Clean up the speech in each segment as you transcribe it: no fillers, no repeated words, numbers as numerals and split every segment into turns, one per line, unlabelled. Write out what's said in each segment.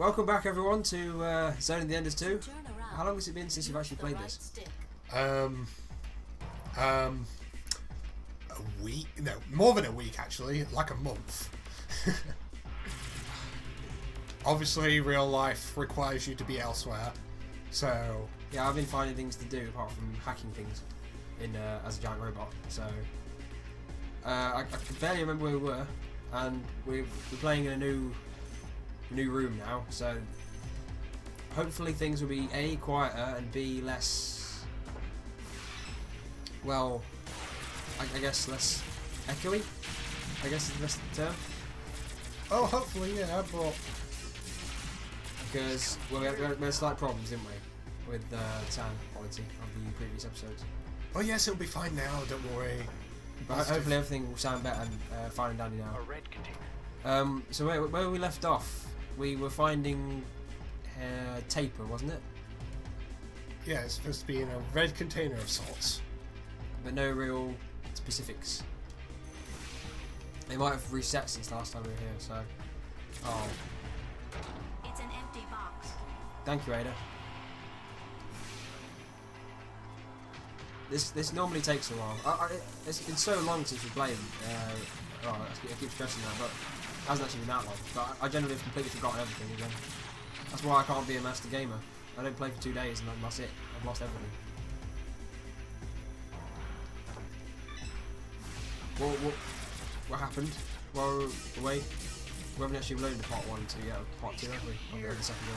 Welcome back, everyone, to Zone of the Enders 2. How long has it been since you've actually played this?
A week? No, more than a week actually, like a month. Obviously, real life requires you to be elsewhere, so
yeah, I've been finding things to do apart from hacking things in as a giant robot. So I can barely remember where we were, and we're playing in a new room now. So hopefully things will be A, quieter, and B, less, well, I guess less echoey, I guess is the best term.
Oh, hopefully, yeah, but
because well, we had slight problems, didn't we, with the sound quality of the previous episodes.
Oh yes, it'll be fine now, don't worry.
But hopefully everything will sound better and fine and dandy now.
A red container.
So where we left off, we were finding taper, wasn't it?
Yeah, it's supposed to be in a red container of sorts.
But no real specifics. They might have reset since last time we were here, so... Oh.
It's an empty box.
Thank you, Ada. This normally takes a while. It's been so long since we played. I keep stressing that, but it hasn't actually been that long. But I generally have completely forgotten everything again. That's why I can't be a master gamer. I don't play for 2 days and that's it. I've lost everything. What happened while we were away? We haven't actually loaded part 1 to yet, part 2, have we? Or the second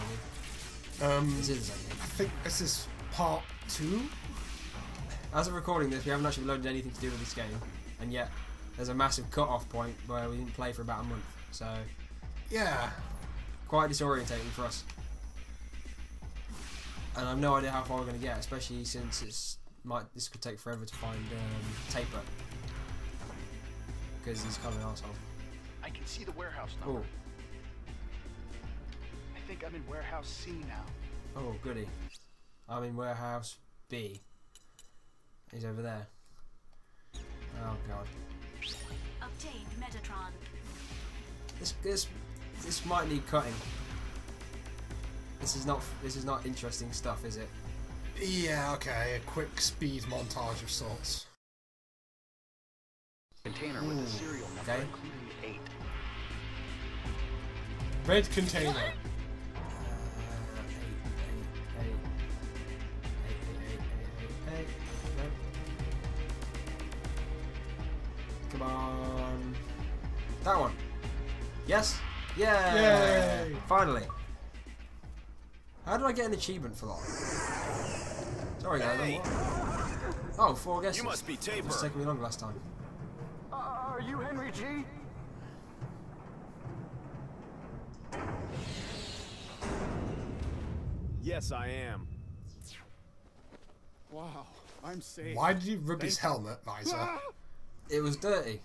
one. This is the second one.
I think this is part 2?
As of recording this, we haven't actually loaded anything to do with this game, and yet there's a massive cut-off point where we didn't play for about a month, so
yeah,
quite disorientating for us. And I've no idea how far we're going to get, especially since this could take forever to find Taper, because he's kind of an arsehole.
I can see the warehouse number.
Oh.
I think I'm in warehouse C now.
Oh, goody. I'm in warehouse B. He's over there. Oh god.
Obtained Metatron.
This might need cutting. This is not interesting stuff, is it?
Yeah, okay, a quick speed montage of sorts.
Container with the serial number,
okay.
including 8.
Red container.
Come on. That one. Yes? Yeah.
Yay!
Finally. How did I get an achievement for that? Sorry guys.
Hey.
Oh, 4 guesses.
You must be Taper.
It's taken me long last time.
Are you Henry G?
Yes, I am.
Wow, I'm safe.
Why did he rub his helmet visor?
It was dirty.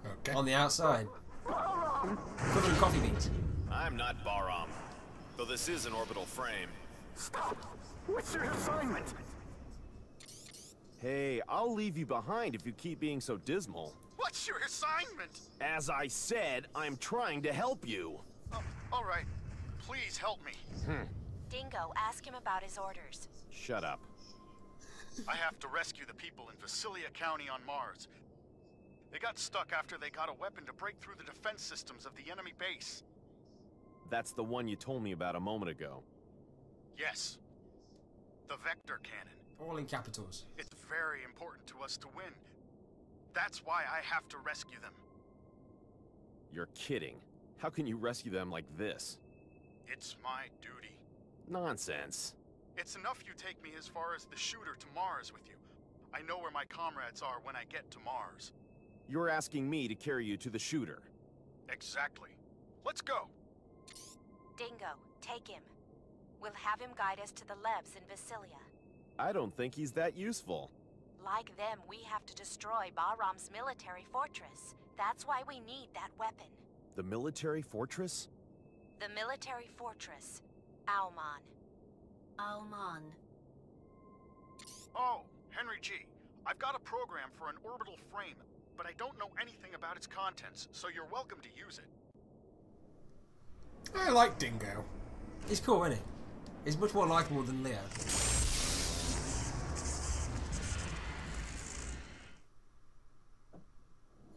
Okay.
On the outside. Covered in coffee beans.
I'm not Baram, though this is an orbital frame.
Stop! What's your assignment?
Hey, I'll leave you behind if you keep being so dismal.
What's your assignment?
As I said, I'm trying to help you.
Oh, all right. Please help me.
Dingo, ask him about his orders.
Shut up.
I have to rescue the people in Visalia County on Mars. They got stuck after they got a weapon to break through the defense systems of the enemy base.
That's the one you told me about a moment ago.
Yes. The Vector Cannon.
All in capitals.
It's very important to us to win. That's why I have to rescue them.
You're kidding. How can you rescue them like this?
It's my duty.
Nonsense.
It's enough you take me as far as the shooter to Mars with you. I know where my comrades are when I get to Mars.
You're asking me to carry you to the shooter.
Exactly. Let's go.
Dingo, take him. We'll have him guide us to the labs in Visalia.
I don't think he's that useful.
Like them, we have to destroy Bahram's military fortress. That's why we need that weapon.
The military fortress?
The military fortress. Auman. Auman.
Oh, Henry G. I've got a program for an orbital frame, but I don't know anything about its contents, so you're welcome to use it.
I like Dingo.
He's cool, isn't he? He's much more likable than Leo.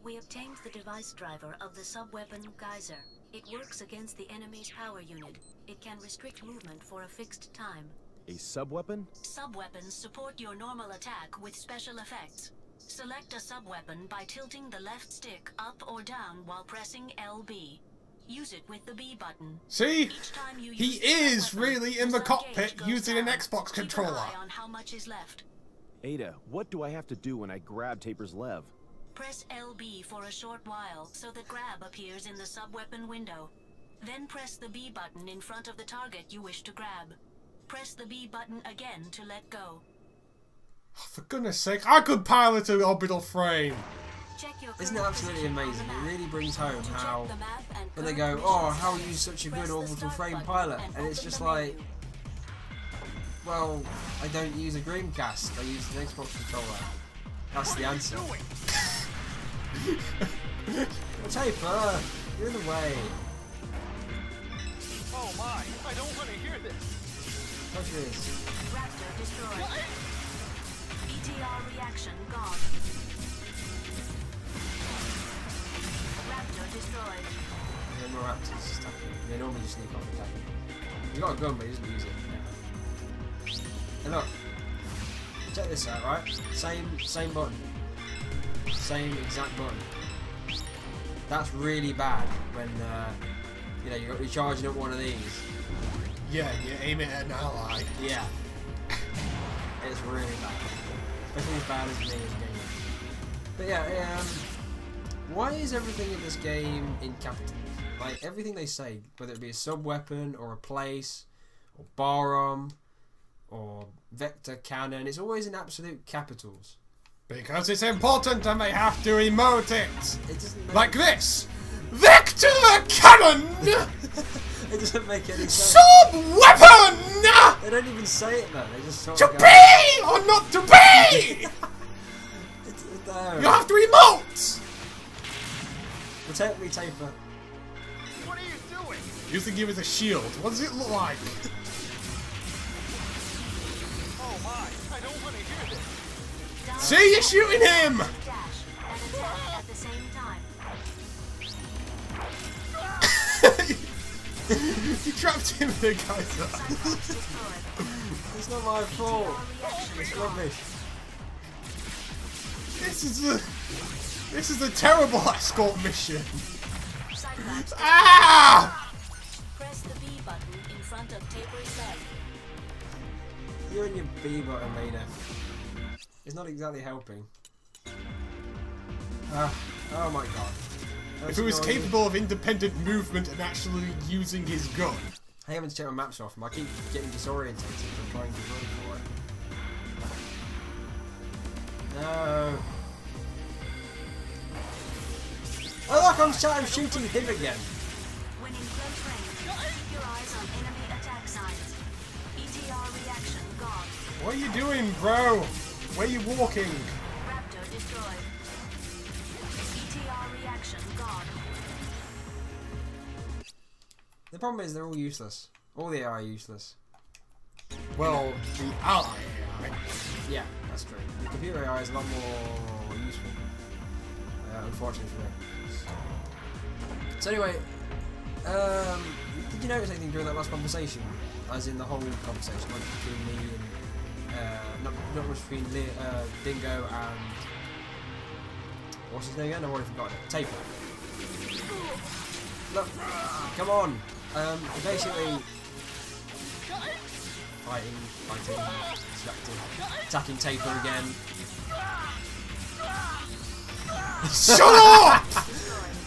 We obtained the device driver of the sub-weapon Geyser. It works against the enemy's power unit. It can restrict movement for a fixed time.
A sub-weapon?
Sub-weapons support your normal attack with special effects. Select a sub-weapon by tilting the left stick up or down while pressing LB. Use it with the B button.
See?
Each time you
He
use the
is
sub-weapon,
really in the
sub
cockpit
gauge goes
using an
down.
Xbox
Keep
controller.
an eye on how much is left.
Ada, what do I have to do when I grab Taper's lev?
Press LB for a short while so that grab appears in the sub-weapon window. Then press the B button in front of the target you wish to grab. Press the B button again to let go.
Oh, for goodness sake, I could pilot an orbital frame.
Check your
Isn't it
current
absolutely
position on
amazing?
the
It
map.
really brings home
To check
how
the map and
when they
current
go, oh,
missions,
how are you such a
press
good
the
orbital
start
frame
button
pilot? And
open
it's just
the
like,
menu.
well, I don't use a Dreamcast. I use an Xbox controller. That's the answer. Taper, you're in the way.
Oh my, I don't want to hear this.
Watch this.
Raptor destroyed. ETR reaction gone. Raptor destroyed.
There are more raptors attacking. They normally just sneak off and attack him. He got a gun, but he doesn't use it. And look, check this out, right? Same button, same exact button. That's really bad when you know you're charging up one of these.
Yeah, you aim it at an ally.
Yeah, it's really bad, especially as bad as me as game. But yeah, why is everything in this game in capitals? Like everything they say, whether it be a sub-weapon or a place or barrel or vector cannon, it's always in absolute capitals.
Because it's important and they have to emote it.
It doesn't make
Like this. Vector cannon!
it doesn't make any sense.
Sub-weapon!
They don't even say it though. They just sort
To
of go.
be or not to be!
No.
You have to emote!
Protect me, Taper.
What are you doing?
Using you as a shield. What does it look like?
Oh my, I don't want to hear this.
See, you're shooting him!
Dash and attack at the same time.
You trapped him in the geyser.
Cyclops destroyed.
It's not my fault. It's rubbish.
This is a terrible escort mission.
Cyclops
Ah!
press the B button in front of Taper's leg.
You and your B button, Maida. It's not exactly helping. Oh my god.
If he was capable of independent movement and actually using his gun.
I haven't checked my maps off him. I keep getting disorientated from trying to run for it. No. Oh look, I'm shooting him again.
When in close range, keep your eyes on enemy attack signs. ETR reaction gone.
What are you doing, bro? Where are you walking?
Raptor destroyed. ETR reaction gone.
The problem is they're all useless. All the AI are useless.
Well, the ally AI.
Yeah, that's true. The computer AI is a lot more useful. Unfortunately for me. So anyway, did you notice anything during that last conversation? As in the whole conversation, like between me and not much between Dingo and what's his name again? I've already forgotten it. Taper. Look, come on. Basically fighting, distracting, attacking Taper again.
Shut up!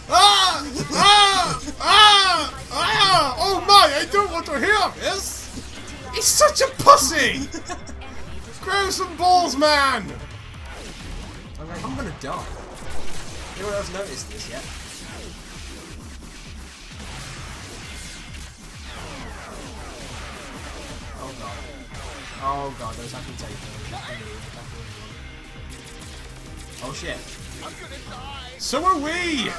Ah! Ah! Ah! Ah! Oh my! I don't want to hear this. He's such a pussy. Grow some balls, man.
I'm gonna die. Anyone else noticed this yet? Oh god. Oh god, those attacking Taper. Oh shit.
I'm gonna die.
So are we.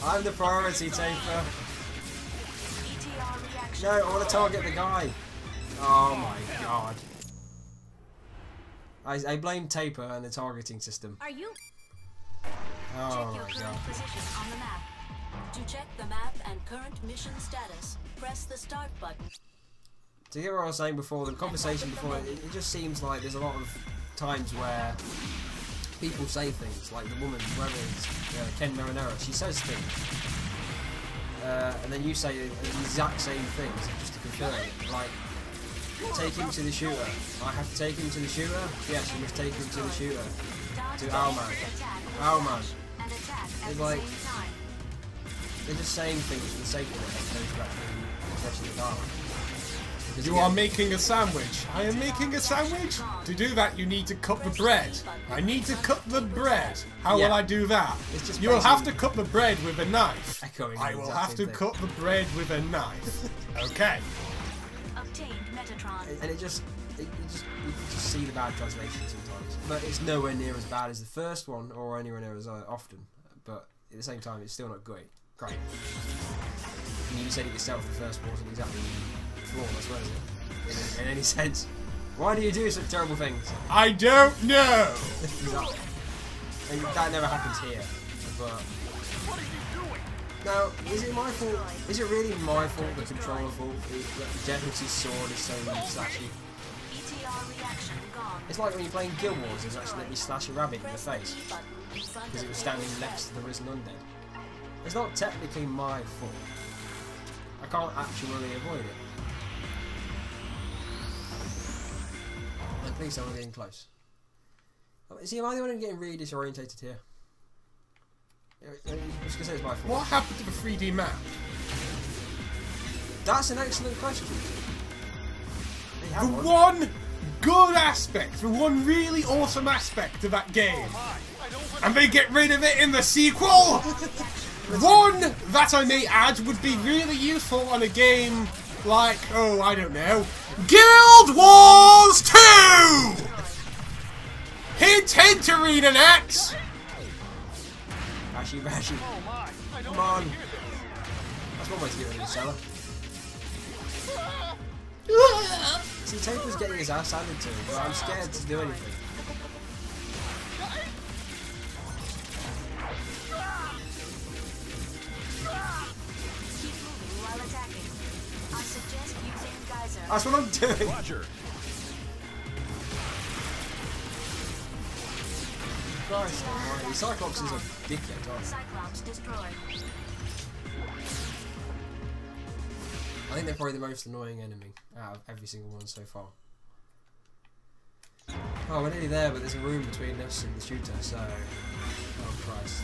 I'm the priority, Taper.
reaction.
No, I want to target the guy. Oh my god. I blame Taper and the targeting system.
Are you?
Oh
Check your
my
current
god.
position on the map. To check the map and current mission status, press the start button.
To hear what I was saying before, the conversation before, it just seems like there's a lot of times where people say things, like the woman, whoever it is, Ken Marinero, she says things. And then you say the exact same things, just to confirm it. Like, take him to the shooter. I have to take him to the shooter? Yes, you must take him to the shooter. To our man. Our man. It's like, they're just saying things for the sake of it, as opposed to actually pressing the dial.
You are making a sandwich. I am making a sandwich? To do that, you need to cut the bread. I need to cut the bread. How will I do that? You will have to cut the bread with a knife. I will have to cut the bread with a knife. Okay.
Obtained Metatron.
And you just see the bad translation sometimes. But it's nowhere near as bad as the first one, or anywhere near as often. But at the same time, it's still not great. Great. And you said it yourself, the first one wasn't exactly flawless, was it? In any sense. Why do you do such terrible things?
I don't know!
Exactly. And that never happens here. But now, is it my fault? Is it really my fault, the controller fault, that Jeffrey's sword is so slashy?
ETR reaction gone.
It's like when you're playing Guild Wars, there's actually let me slash a rabbit in the face because it was standing next to the risen undead. It's not technically my fault. I can't actually avoid it. And please tell me I'm getting close. See, am I the one getting really disorientated here? I was going to say it's my fault.
What happened to the 3D map?
That's an excellent question. They have
The one good aspect, the one really awesome aspect of that game. And they get rid of it in the sequel? One that I may add would be really useful on a game like, oh, I don't know, Guild Wars 2! Hint, hint, ArenaNet!
Bashy, bashy. Come on. That's one way to get rid of the cellar. See, Taper's getting his ass handed to him, but I'm scared to do anything.
Keep moving while attacking. I suggest using Geyser.
That's what I'm doing.
Roger.
Christ almighty. Cyclops is a dickhead, aren't he?
Cyclops destroyed.
I think they're probably the most annoying enemy out of every single one so far. Oh, we're nearly there, but there's a room between us and the shooter, so... Oh, Christ.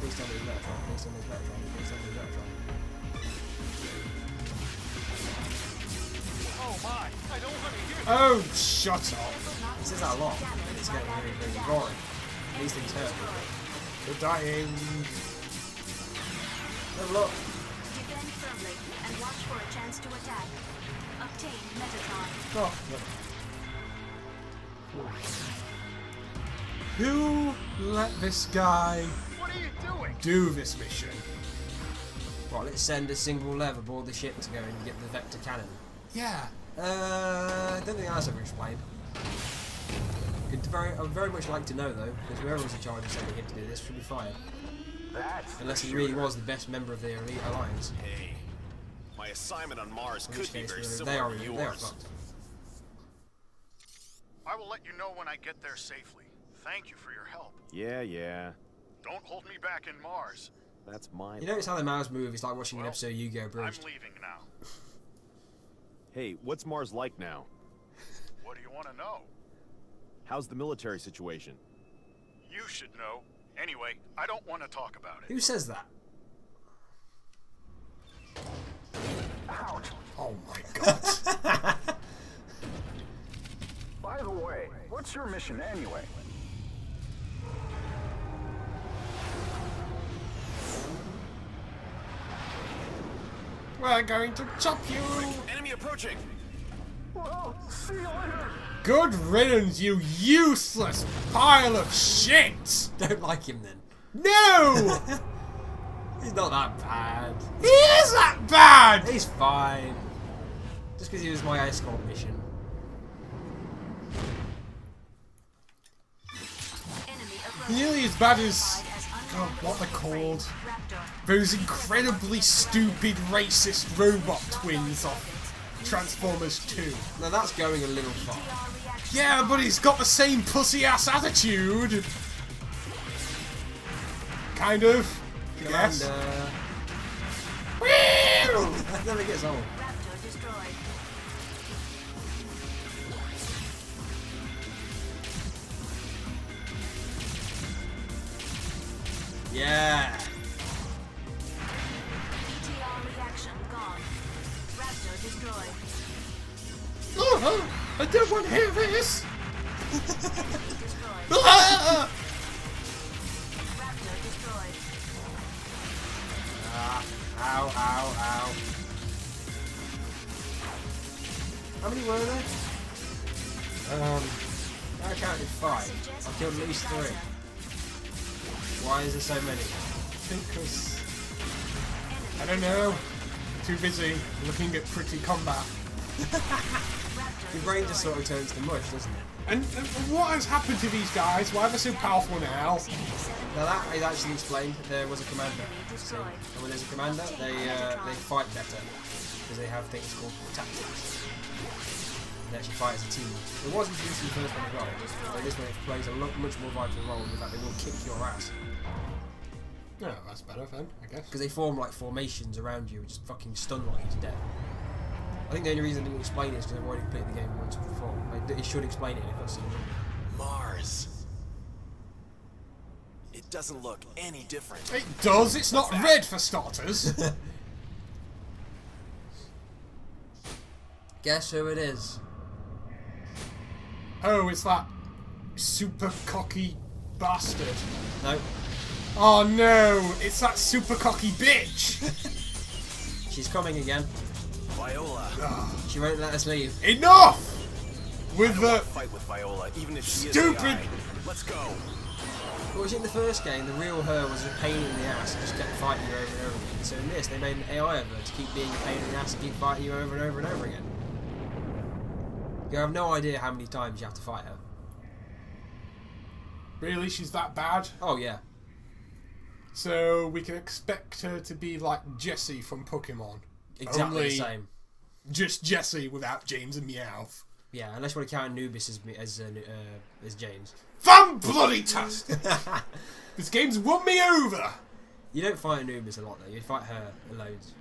Please tell me it's Metatron, please tell me it's Metatron, please tell me it's Metatron.
Oh my, I don't want to hear that.
Oh, shut up.
He says that a lot, and it's getting really, really boring. These things hurt me.
You're dying.
Oh, look.
Defend firmly and watch for a chance to attack. Obtain Metatron.
Oh, look.
Who let this guy
What are you doing?
do this mission?
Right, let's send a single lev aboard the ship to go and get the vector cannon.
Yeah.
I don't think that's ever explained. I'd very much like to know though, because whoever was in charge of sending him to do this should be fired. Unless he really was the best member of the Elite Alliance.
Hey, my assignment on Mars
In
could
which
be
case,
very
they
similar
are
to
they are
yours.
fucked.
I will let you know when I get there safely. Thank you for your help.
Yeah.
Don't hold me back in Mars.
That's my.
You notice how the mouse move is like watching an
Well,
episode of Yu-Gi-Oh!
I'm
Bridged.
leaving now.
Hey, what's Mars like now?
What do you want to know?
How's the military situation?
You should know. Anyway, I don't want to talk about it.
Who says that?
Oh my god.
By the way, what's your mission anyway?
We're going to chop you.
Enemy approaching!
Well, see you later.
Good riddance, you useless pile of shit.
Don't like him then.
No!
He's not that bad.
He is that bad!
He's fine. Just because he was my escort mission.
Nearly as bad as... God, what they're called. Those incredibly stupid racist robot twins of Transformers 2.
Now that's going a little far.
Yeah, but he's got the same pussy-ass attitude. Kind of. Yes.
That never gets old. Yeah.
BTR reaction gone. Raptor destroyed.
Oh, I don't want to hear this.
Destroyed.
Ah!
Raptor destroyed.
Ow, ow, ow. How many were there? I counted 5. I killed at least 3. Why is there so many?
Because I don't know. Too busy looking at pretty combat.
Your brain just sort of turns to mush, doesn't it?
And what has happened to these guys? Why are they so powerful now?
Now that is actually explained. There was a commander. So, and when there's a commander, they fight better because they have things called tactics. They actually fight as a team. It was introduced in the first one as well, but this one it plays a much more vital role. In fact, they will kick your ass.
No, that's better then, I guess.
Because they form like formations around you, which just fucking stun lock you to death. I think the only reason I didn't explain it is because I've already completed the game once before. It should explain it if I've seen it.
Mars. It doesn't look any different.
It does. It's not red for starters.
Guess who it is?
Oh, it's that super cocky bastard.
No.
Oh no, it's that super cocky bitch.
She's coming again.
Viola.
She won't let us leave.
Enough with the
Fight with Viola, even if she
stupid.
is AI. Let's go.
Well, in the first game, the real her was a pain in the ass and just kept fighting you over and over again. So in this, they made an AI of her to keep being a pain in the ass and keep fighting you over and over and over again. You have no idea how many times you have to fight her.
Really, she's that bad?
Oh yeah.
So we can expect her to be like Jessie from Pokemon.
Exactly
Only
the same.
Just Jessie without James and Meowth.
Yeah, unless you want to count Anubis as James.
Fan bloody tastic! This game's won me over!
You don't fight Anubis a lot though, you fight her loads.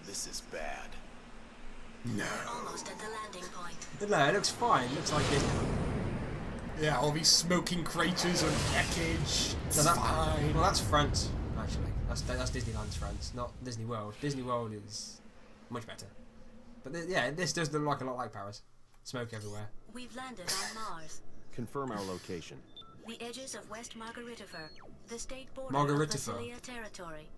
This is bad.
No.
Almost at the landing point.
But no, it looks fine, it looks like Disney.
Yeah, all these smoking craters and wreckage. It's
No,
fine.
well, that's France, actually. That's Disneyland's France, not Disney World. Disney World is much better. But yeah, this does look like a lot like Paris. Smoke everywhere.
We've landed on Mars.
Confirm our location.
The edges of West Margaritifer, the state border
Margaritifer.
of Vasilia territory.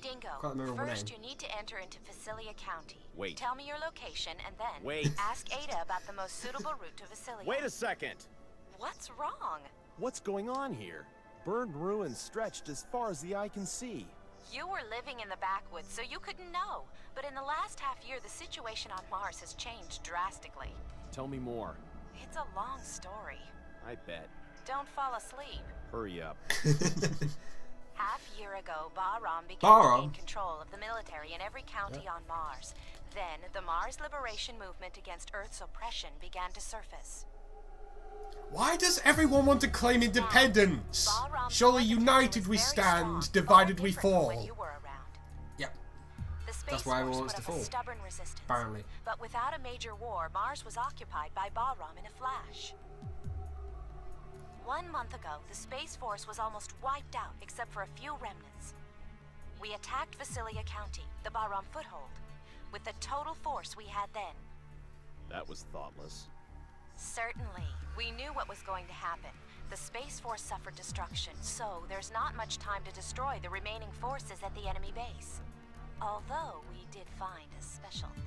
Dingo,
Can't remember her
first
name.
you need to enter into Vasilia County.
Wait.
Tell me your location and then
Wait.
ask Ada about the most suitable route to Vasilia.
Wait a second!
What's wrong?
What's going on here? Burned ruins stretched as far as the eye can see.
You were living in the backwoods, so you couldn't know. But in the last half year, the situation on Mars has changed drastically.
Tell me more.
It's a long story.
I bet.
Don't fall asleep.
Hurry up.
Half year ago, Bahram began to
Bahram?
gain control of the military in every county on Mars. Then, the Mars Liberation Movement against Earth's oppression began to surface.
Why does everyone want to claim independence?
Bahram's
Surely
military
united
was
we
very
stand,
strong,
divided
far
we
different from
fall.
when you were around.
Yep,
The Space
That's why
Force
everyone wants
put
to
up a
fall.
stubborn resistance.
apparently.
But without a major war, Mars was occupied by Bahram in a flash. 1 month ago, the Space Force was almost wiped out except for a few remnants. We attacked Vasilia County, the Bahram foothold, with the total force we had then.
That was thoughtless.
Certainly. We knew what was going to happen. The Space Force suffered destruction, so there's not much time to destroy the remaining forces at the enemy base. Although we did find a special thing.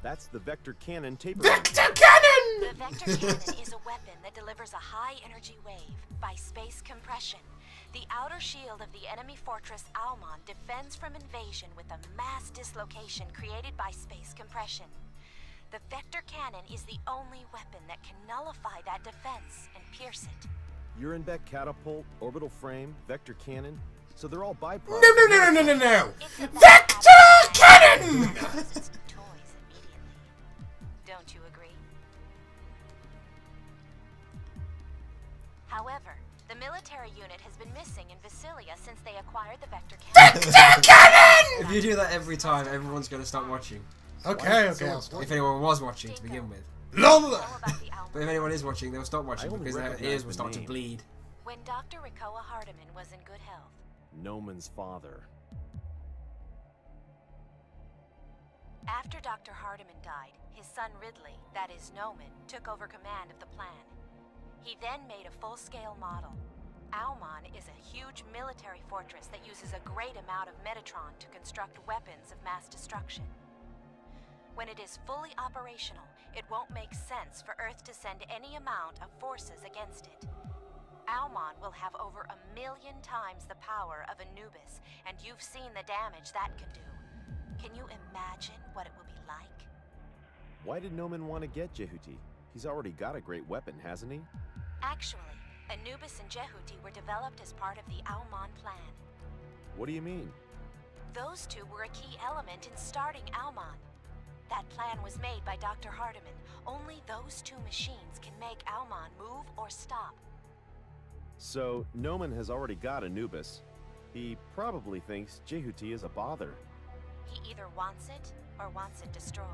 That's the vector cannon taper.
Vector cannon!
The vector cannon is a weapon that delivers a high-energy wave by space compression. The outer shield of the enemy fortress Almon defends from invasion with a mass dislocation created by space compression. The vector cannon is the only weapon that can nullify that defense and pierce it.
Urenbeck catapult, orbital frame, vector cannon. So they're all byproducts.
No!
It's a
Vector cannon!
Toys immediately. Don't you agree? However, the military unit has been missing in Vasilia since they acquired the vector cannon.
Vector cannon!
If you do that every time, everyone's going to stop watching.
Okay, I'll stop.
If anyone was watching to begin with.
LOL!
Know about the Almon.
But if anyone is watching, they'll stop watching
I only
because their
recognize
ears will
the
start to
name.
bleed.
When Dr. Rikoa Hardiman was in good health,
Noman's father.
after Dr. Hardiman died, his son Ridley, that is Noman, took over command of the plan. He then made a full-scale model. Almon is a huge military fortress that uses a great amount of Metatron to construct weapons of mass destruction. When it is fully operational, it won't make sense for Earth to send any amount of forces against it. Almon will have over 1,000,000 times the power of Anubis, and you've seen the damage that can do. Can you imagine what it will be like?
Why did Noman want to get Jehuti? He's already got a great weapon, hasn't he?
Actually, Anubis and Jehuti were developed as part of the Almon plan.
What do you mean?
Those two were a key element in starting Almon. That plan was made by Dr. Hardiman. Only those two machines can make Almon move or stop.
So, Noman has already got Anubis. He probably thinks Jehuti is a bother.
He either wants it or wants it destroyed.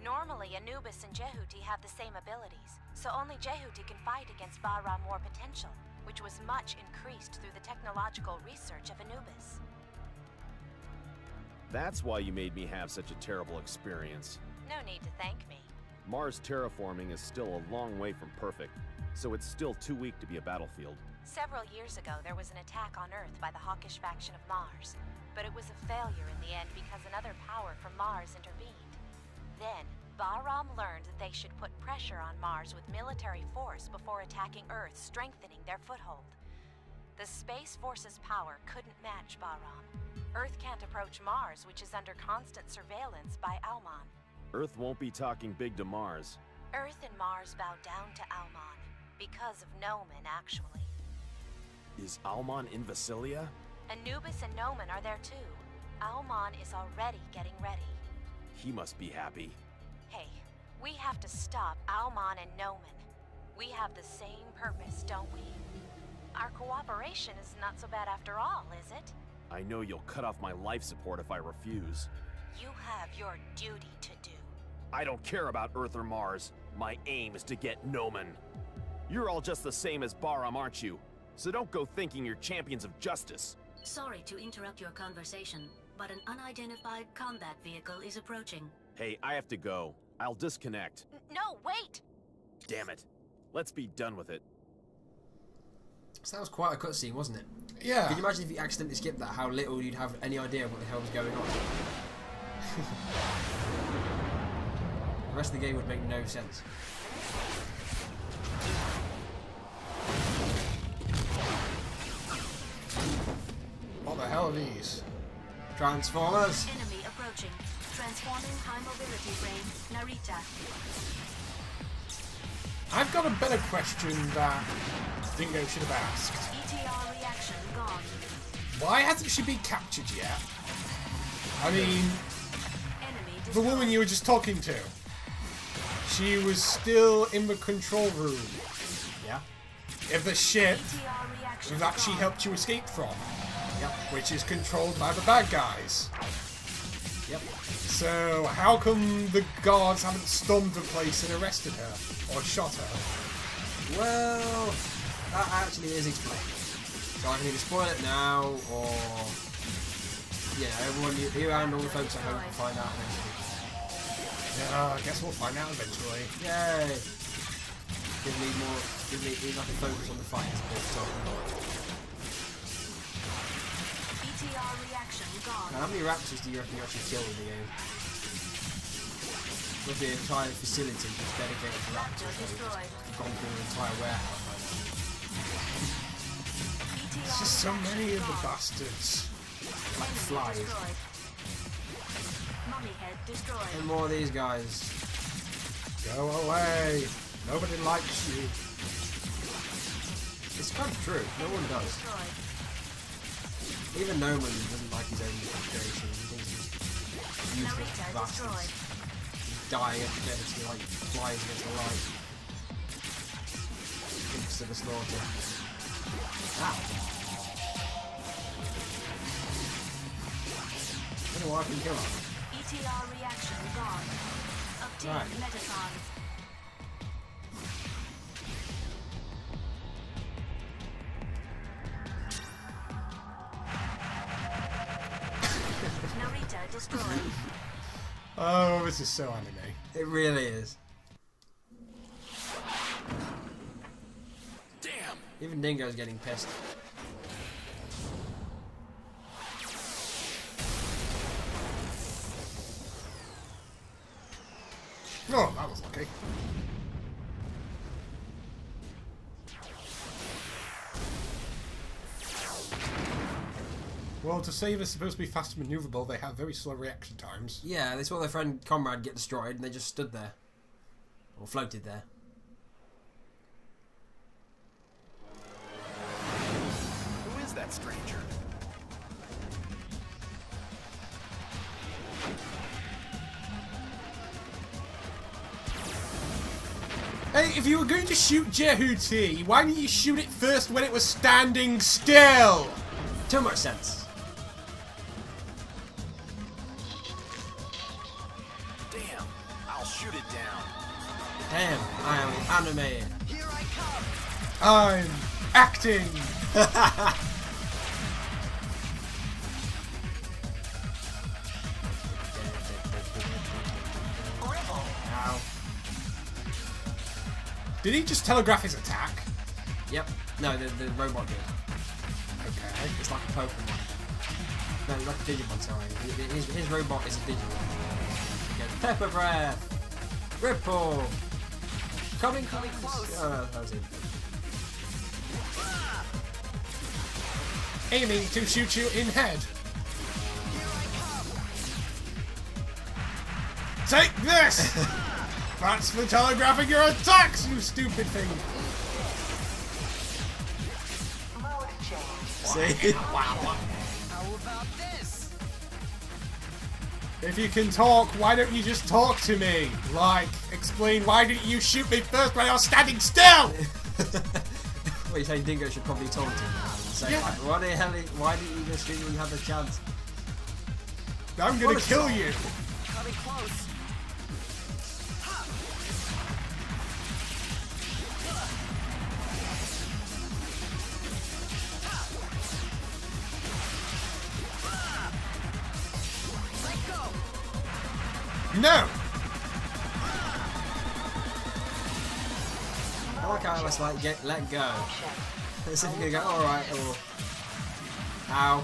Normally, Anubis and Jehuti have the same abilities, so only Jehuti can fight against Bahram War potential, which was much increased through the technological research of Anubis.
That's why you made me have such a terrible experience.
No need to thank me.
Mars terraforming is still a long way from perfect, so it's still too weak to be a battlefield.
Several years ago, there was an attack on Earth by the hawkish faction of Mars, but it was a failure in the end because another power from Mars intervened. Then, Bahram learned that they should put pressure on Mars with military force before attacking Earth, strengthening their foothold. The Space Force's power couldn't match Bahram. Earth can't approach Mars, which is under constant surveillance by Almon.
Earth won't be talking big to Mars.
Earth and Mars bow down to Almon, because of Noman, actually.
Is Almon in Vasilia?
Anubis and Noman are there too. Almon is already getting ready.
He must be happy.
Hey, we have to stop Almon and Noman. We have the same purpose, don't we? Our cooperation is not so bad after all, is it?
I know you'll cut off my life support if I refuse.
You have your duty to do.
I don't care about Earth or Mars. My aim is to get Noman. You're all just the same as Bahram, aren't you? So don't go thinking you're champions of justice.
Sorry to interrupt your conversation, but an unidentified combat vehicle is approaching.
Hey, I have to go. I'll disconnect.
No, wait!
Damn it. Let's be done with it.
So that was quite a cutscene, wasn't it?
Yeah.
Can you imagine if you accidentally skipped that, how little you'd have any idea what the hell was going on? The rest of the game would make no sense.
What the hell are these?
Transformers!
Enemy approaching. Transforming high mobility frame, Narita.
I've got a better question that Dingo should have asked.
ETR reaction gone.
Why hasn't she been captured yet? I mean,
Enemy
the
destroyed.
woman you were just talking to, she was still in the control room
Yeah.
of the ship
ETR reaction
that she
gone.
helped you escape from,
Yep.
which is controlled by the bad guys.
Yep.
So how come the guards haven't stormed the place and arrested her or shot her?
Well, that actually is explained. So I can either spoil it now, or everyone, you and all the folks at home can find out eventually.
Yeah, I guess we'll find out eventually.
Yay! Give me like a focus on the fight as opposed to talking about it.
ETR reaction gone.
How many raptors do you reckon you actually kill in the game? With the entire facility just dedicated to raptors, they've just gone through the entire warehouse.
There's just so many of the bastards.
Like flies.
Mummy head destroyed.
And more of these guys.
Go away. Nobody likes you.
It's kind of true. No one does. Even Noman doesn't like his own creation. He thinks he's useless bastards. He's dying against the like flies against the light. Thinks to the slaughter. Ow. I don't know why I can kill him.
ETR reaction gone. Obtain
Right.
Metatron. Narita destroyed.
Oh, this is so anime.
It really is.
Damn!
Even Dingo's getting pissed.
Oh, that was lucky. Well, to say they're supposed to be fast and maneuverable, they have very slow reaction times.
Yeah, they saw their friend Comrade get destroyed and they just stood there. Or floated there.
Who is that stranger?
Hey, if you were going to shoot Jehuti, why didn't you shoot it first when it was standing still?
Too much sense.
Damn! I'll shoot it down.
Damn, I am animated.
Here I come!
I'm acting.
Ow.
Did he just telegraph his attack?
Yep. No, the robot did.
Okay.
It's like a Pokemon. No, it's like a Digimon, sorry. His robot is a Digimon. He goes, Pepper Breath! Ripple! Coming close! Oh no, that was it.
Aiming to shoot you in head. Take this! That's for telegraphing your attacks, you stupid thing!
See?
How about this?
If you can talk, why don't you just talk to me? Like, explain why didn't you shoot me first when I was standing still?
Well, you say Dingo should probably talk to him now and say,
Yeah.
like, what the hell, why didn't you just shoot when you had the chance?
I'm gonna
What a
kill
shot.
you.
Coming close. Let go.
No!
I like how it's like, let go. As if you're gonna go, alright, or... Ow. Oh,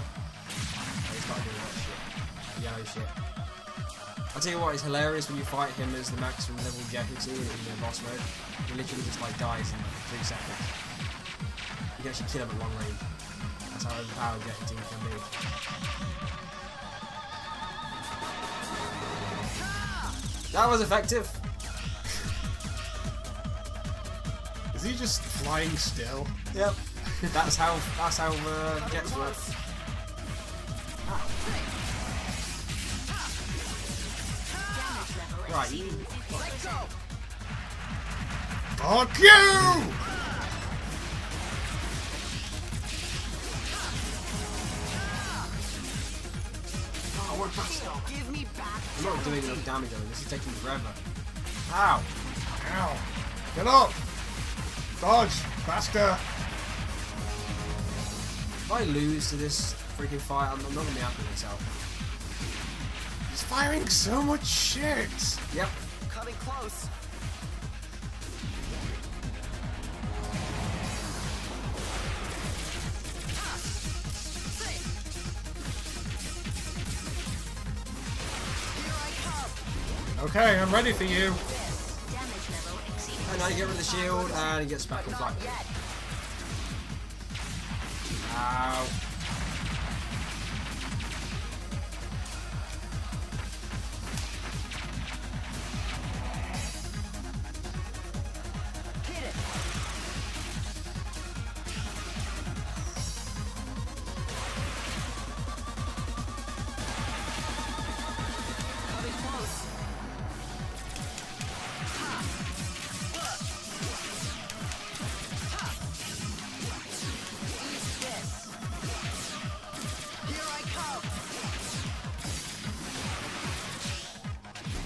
he's started doing that shit. Yellow shit. I'll tell you what, it's hilarious when you fight him as the maximum level Jehuti in the boss mode. He literally just like dies in 3 seconds. You can actually kill him at long range. That's how overpowered Jehuti can be. That was effective!
Is he just flying still?
Yep. That's how jets work.
Damage level
Right, you...
exceeding 50%.
Fuck you!
Oh, what the
Give me back.
I'm not doing enough damage on him, this is taking forever. Ow!
Ow. Get up! Dodge! Faster!
If I lose to this freaking fight, I'm not gonna be happy with myself.
He's firing so much shit!
Yep.
Coming close.
Okay, I'm ready for you.
Damage level exceeding.
And now you get rid of the shield, and he gets back on flank. Ow.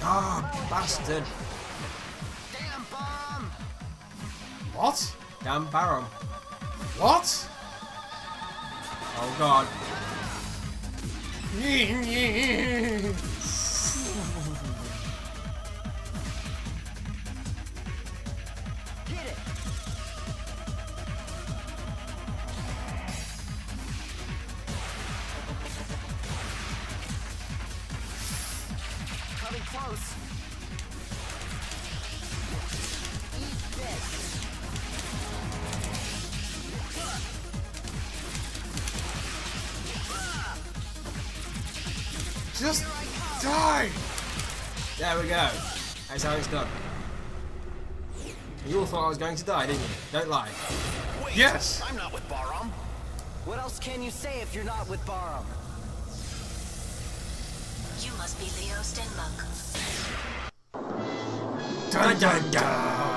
Ah, bastard.
Damn bomb!
What?
Damn Baron.
What?
Oh god.
Hit it! Coming close. Eat this.
Just die!
There we go. That's how it's done. You all thought I was going to die, didn't you? Don't lie.
Wait,
Yes!
I'm not with Baram.
What else can you say if you're not with Baram?
You must be Leo Stenmark.
Dun dun dun!